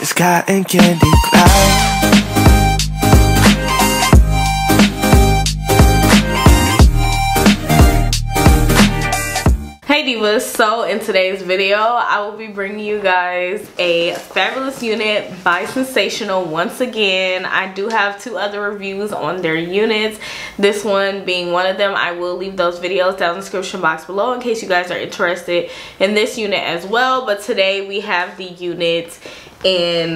Sky and candy cloud. Hey divas, so in today's video I will be bringing you guys a fabulous unit by Sensationnel once again. I do have two other reviews on their units, this one being one of them. I will leave those videos down in the description box below in case you guys are interested in this unit as well. But today we have the unit in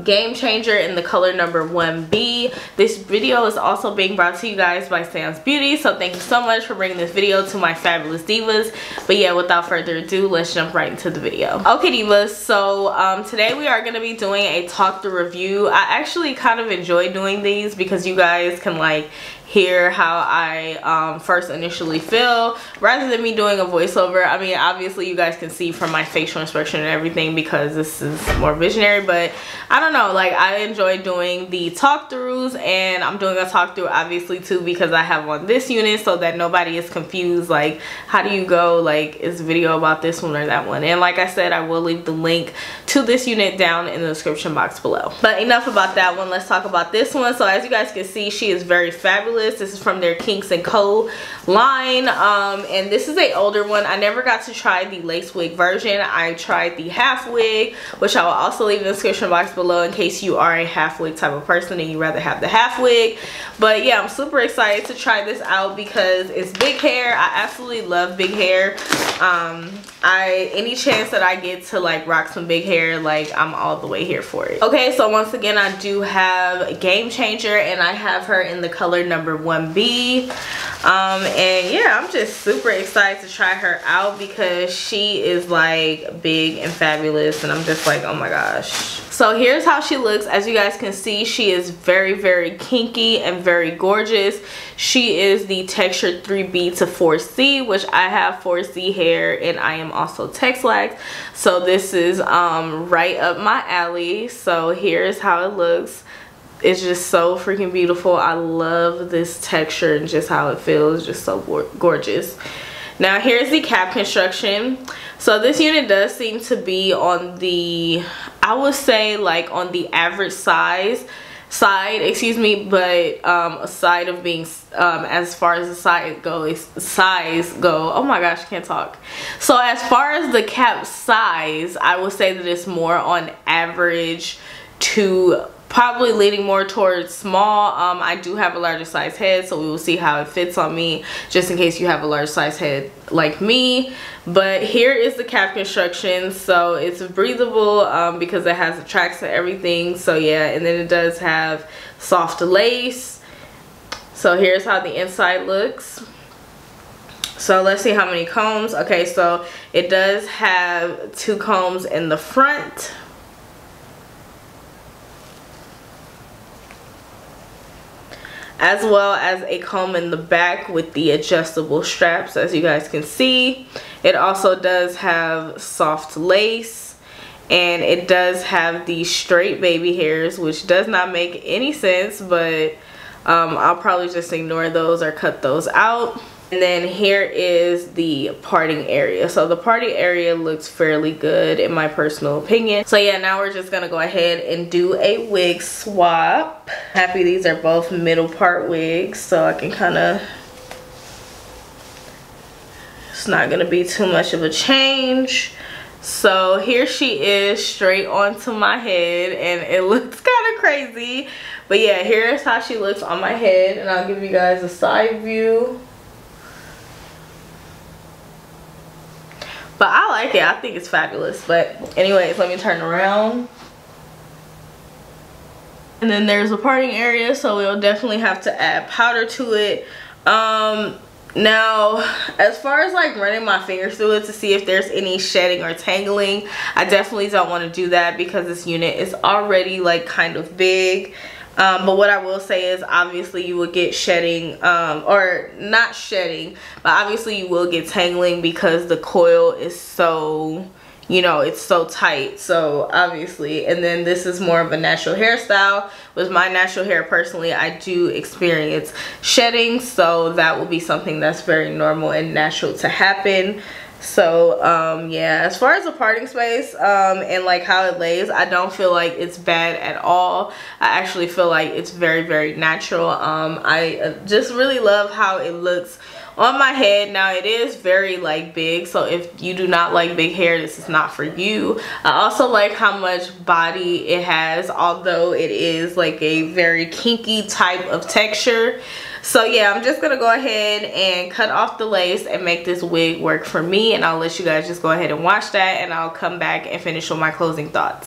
Game Changer in the color number 1B. This video is also being brought to you guys by Samsbeauty, so thank you so much for bringing this video to my fabulous divas. But yeah, without further ado, let's jump right into the video. Okay divas, so today we are going to be doing a talk through review. I actually kind of enjoy doing these because you guys can like hear how I first initially feel rather than me doing a voiceover. I mean, obviously you guys can see from my facial expression and everything because this is more visionary, but I don't know, like I enjoy doing the talk throughs, and I'm doing a talk through obviously too because I have on this unit so that nobody is confused like how do you go like is video about this one or that one. And like I said, I will leave the link to this unit down in the description box below. But enough about that one, let's talk about this one. So as you guys can see, she is very fabulous. This is from their Kinks & Co line, and this is a older one. I never got to try the lace wig version. I tried the half wig, which I will also leave in the description box below in case you are a half wig type of person and you rather have the half wig. But yeah, I'm super excited to try this out because it's big hair. I absolutely love big hair. Any chance that I get to like rock some big hair, like I'm all the way here for it. Okay, so once again I do have Game Changer and I have her in the color number 1B. And yeah, I'm just super excited to try her out because she is like big and fabulous and I'm just like, oh my gosh. So here's how she looks. As you guys can see, she is very, very kinky and very gorgeous. She is the textured 3B to 4C, which I have 4C hair and I am also Texlax. So this is right up my alley. So here's how it looks. It's just so freaking beautiful. I love this texture and just how it feels, just so gorgeous. Now here's the cap construction. So this unit does seem to be on the, I would say like on the average side, excuse me, but a side of being as far as the size go, oh my gosh, I can't talk. So as far as the cap size, I would say that it's more on average to probably leaning more towards small. I do have a larger size head, so we will see how it fits on me just in case you have a large size head like me. But here is the cap construction. So it's breathable because it has the tracks and everything. So yeah, and then it does have soft lace. So here's how the inside looks. So let's see how many combs. Okay, so it does have 2 combs in the front, as well as a comb in the back with the adjustable straps. As you guys can see, it also does have soft lace and it does have these straight baby hairs, which does not make any sense, but I'll probably just ignore those or cut those out. And then here is the parting area. So the parting area looks fairly good in my personal opinion. So yeah, now we're just gonna go ahead and do a wig swap. Happy these are both middle part wigs, so I can kind of, it's not gonna be too much of a change. So here she is straight onto my head and it looks kind of crazy. But yeah, here's how she looks on my head, and I'll give you guys a side view. But I like it. I think it's fabulous. But anyways, let me turn around. And then there's a parting area, so we'll definitely have to add powder to it. Now, as far as like running my fingers through it to see if there's any shedding or tangling, I definitely don't want to do that because this unit is already like kind of big. But what I will say is obviously you will get shedding, or not shedding, but obviously you will get tangling because the coil is so, you know, it's so tight. So obviously, and then this is more of a natural hairstyle. With my natural hair personally, I do experience shedding, so that will be something that's very normal and natural to happen. So yeah, as far as the parting space and like how it lays, I don't feel like it's bad at all. I actually feel like it's very, very natural. I just really love how it looks on my head. Now it is very like big, so if you do not like big hair, this is not for you. I also like how much body it has, although it is like a very kinky type of texture. So yeah, I'm just gonna go ahead and cut off the lace and make this wig work for me, and I'll let you guys just go ahead and watch that, and I'll come back and finish with my closing thoughts.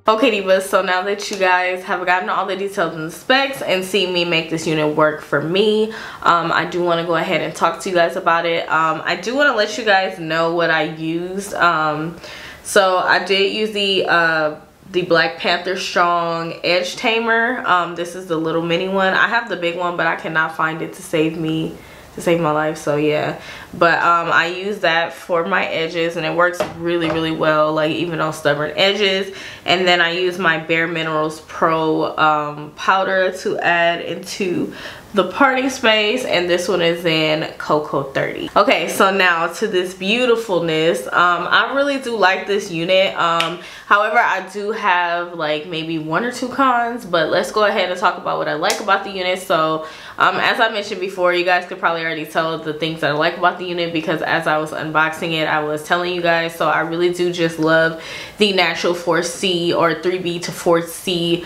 Okay divas, so now that you guys have gotten all the details and the specs and see me make this unit work for me, I do want to go ahead and talk to you guys about it. I do want to let you guys know what I used. So I did use the Black Panther Strong Edge Tamer. This is the little mini one. I have the big one, but I cannot find it to save my life, so yeah. But I use that for my edges, and it works really, really well, like even on stubborn edges. And then I use my Bare Minerals Pro powder to add into the parting space, and this one is in Cocoa 30. Okay, so now to this beautifulness. I really do like this unit. However, I do have like maybe 1 or 2 cons, but let's go ahead and talk about what I like about the unit. So as I mentioned before, you guys could probably already tell the things that I like about the unit, because as I was unboxing it, I was telling you guys. So I really do just love the natural 4C or 3B to 4C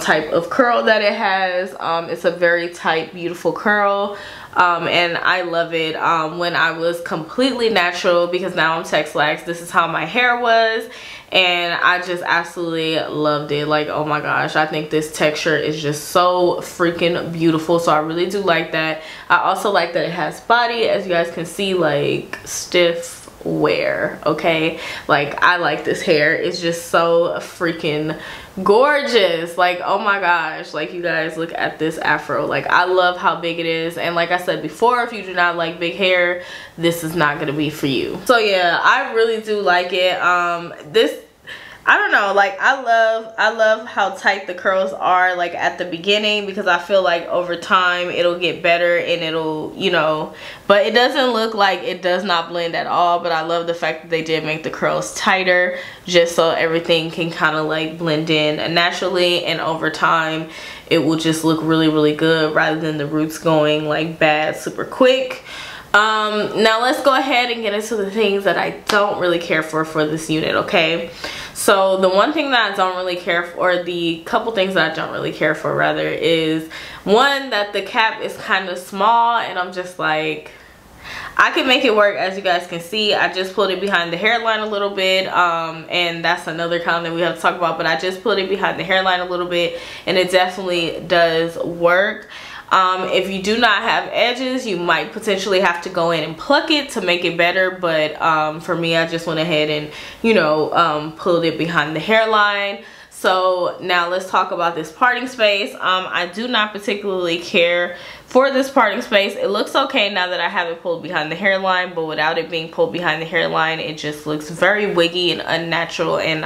type of curl that it has. It's a very tight, beautiful curl. And I love it. When I was completely natural, because now I'm Tex-Lax, this is how my hair was, and I just absolutely loved it. Like, oh my gosh, I think this texture is just so freaking beautiful. So I really do like that. I also like that it has body, as you guys can see, like stiff wear. Okay, like I like this hair. It's just so freaking gorgeous. Like, oh my gosh, like you guys look at this afro. Like, I love how big it is, and like I said before, if you do not like big hair, this is not gonna be for you. So yeah, I really do like it. I don't know, like I love how tight the curls are like at the beginning, because I feel like over time it'll get better, and it'll, you know, but it doesn't look like it does not blend at all. But I love the fact that they did make the curls tighter, just so everything can kind of like blend in naturally, and over time it will just look really, really good, rather than the roots going like bad super quick. Now let's go ahead and get into the things that I don't really care for this unit. Okay, so the one thing that I don't really care for, or the couple things that I don't really care for rather, is one, that the cap is kind of small, and I'm just like, I can make it work. As you guys can see, I just pulled it behind the hairline a little bit, and that's another con that we have to talk about, but I just pulled it behind the hairline a little bit, and it definitely does work. If you do not have edges, you might potentially have to go in and pluck it to make it better, but for me, I just went ahead and, you know, pulled it behind the hairline. So now let's talk about this parting space. I do not particularly care for this parting space. It looks okay now that I have it pulled behind the hairline, but without it being pulled behind the hairline, it just looks very wiggy and unnatural, and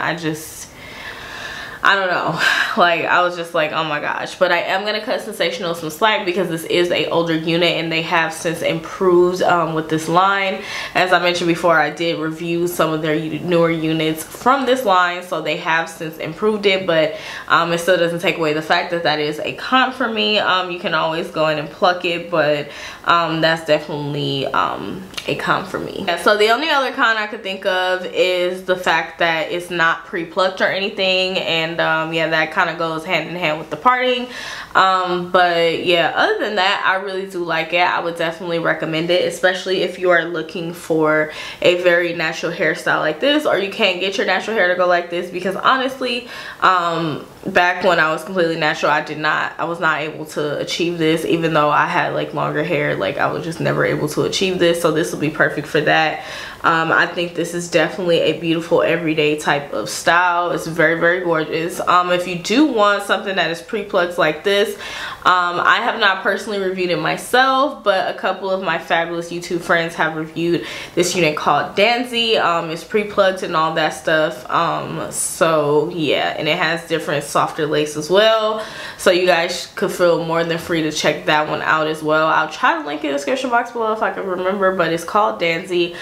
I don't know, like I was just like, oh my gosh. But I am gonna cut Sensational some slack, because this is a older unit, and they have since improved with this line. As I mentioned before, I did review some of their newer units from this line, so they have since improved it, but it still doesn't take away the fact that that is a con for me. You can always go in and pluck it, but that's definitely a con for me. Yeah, so the only other con I could think of is the fact that it's not pre-plucked or anything, and yeah, that kind of goes hand in hand with the parting. But yeah, other than that, I really do like it. I would definitely recommend it, especially if you are looking for a very natural hairstyle like this, or you can't get your natural hair to go like this, because honestly, back when I was completely natural, I was not able to achieve this. Even though I had like longer hair, like I was just never able to achieve this, so this will be perfect for that. I think this is definitely a beautiful everyday type of style. It's very, very gorgeous. If you do want something that is pre-plucked like this, I have not personally reviewed it myself, but a couple of my fabulous YouTube friends have reviewed this unit called Danzy. It's pre-plucked and all that stuff. So yeah, and it has different softer lace as well, so you guys could feel more than free to check that one out as well. I'll try to link in the description box below if I can remember, but it's called Danzy.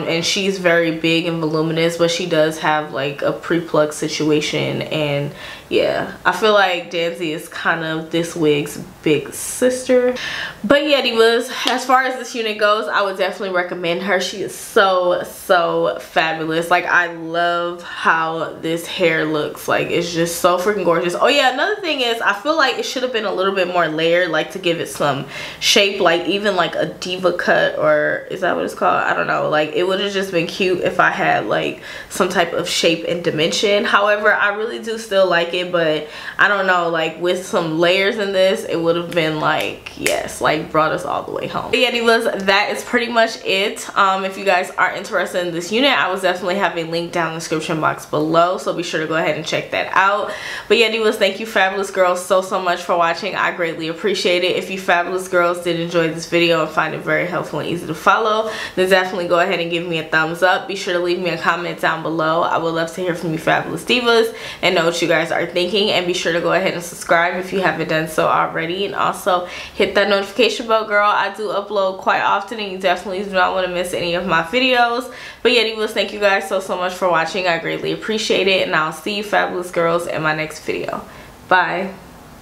And she's very big and voluminous, but she does have like a pre-pluck situation. And yeah, I feel like Danzy is kind of this wig's big sister. But yeah, divas, as far as this unit goes, I would definitely recommend her. She is so fabulous. Like, I love how this hair looks. Like, it's just so freaking gorgeous. Oh yeah, another thing is, I feel like it should have been a little bit more layered, like to give it some shape, like even like a diva cut, or is that what it's called? I don't know. Like, it would have just been cute if I had like some type of shape and dimension. However, I really do still like it, but I don't know, like with some layers in this, it would have been like, yes, like brought us all the way home. But yeah, divas, that is pretty much it. If you guys are interested in this unit, I will definitely have a link down in the description box below, so be sure to go ahead and check that out. But yeah, divas, thank you fabulous girls so much for watching. I greatly appreciate it. If you fabulous girls did enjoy this video and find it very helpful and easy to follow, then definitely go ahead and give me a thumbs up. Be sure to leave me a comment down below. I would love to hear from you fabulous divas and know what you guys are thinking. And be sure to go ahead and subscribe if you haven't done so already, and also hit that notification bell, girl. I do upload quite often and you definitely do not want to miss any of my videos. But yeah, divas, thank you guys so much for watching. I greatly appreciate it, and I'll see you fabulous girls in my next video. Bye.